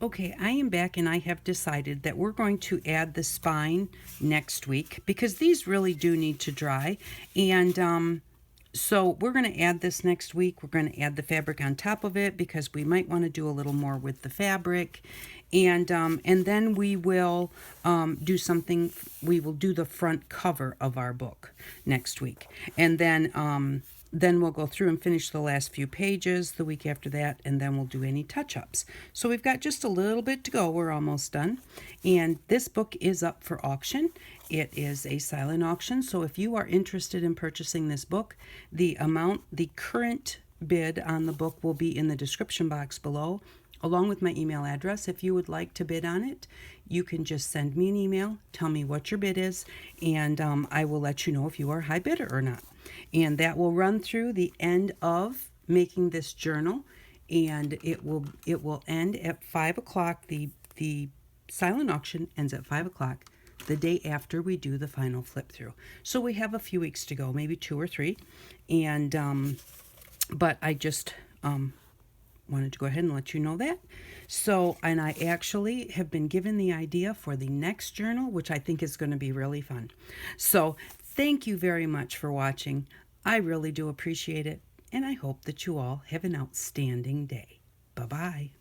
Okay, I am back and I have decided that we're going to add the spine next week because these really do need to dry. And so we're going to add this next week. We're going to add the fabric on top of it because we might want to do a little more with the fabric. And then we will do something. We will do the front cover of our book next week. And then we'll go through and finish the last few pages the week after that, and then we'll do any touch-ups. So we've got just a little bit to go. We're almost done. And this book is up for auction. It is a silent auction, so if you are interested in purchasing this book, the current bid on the book will be in the description box below, along with my email address. If you would like to bid on it, you can just send me an email, tell me what your bid is, and I will let you know if you are a high bidder or not. And that will run through the end of making this journal, and it will end at 5 o'clock. The silent auction ends at 5 o'clock the day after we do the final flip through. So we have a few weeks to go, maybe 2 or 3, and but I just wanted to go ahead and let you know that. So, and I actually have been given the idea for the next journal, which I think is going to be really fun. So thank you very much for watching. I really do appreciate it, and I hope that you all have an outstanding day. Bye-bye.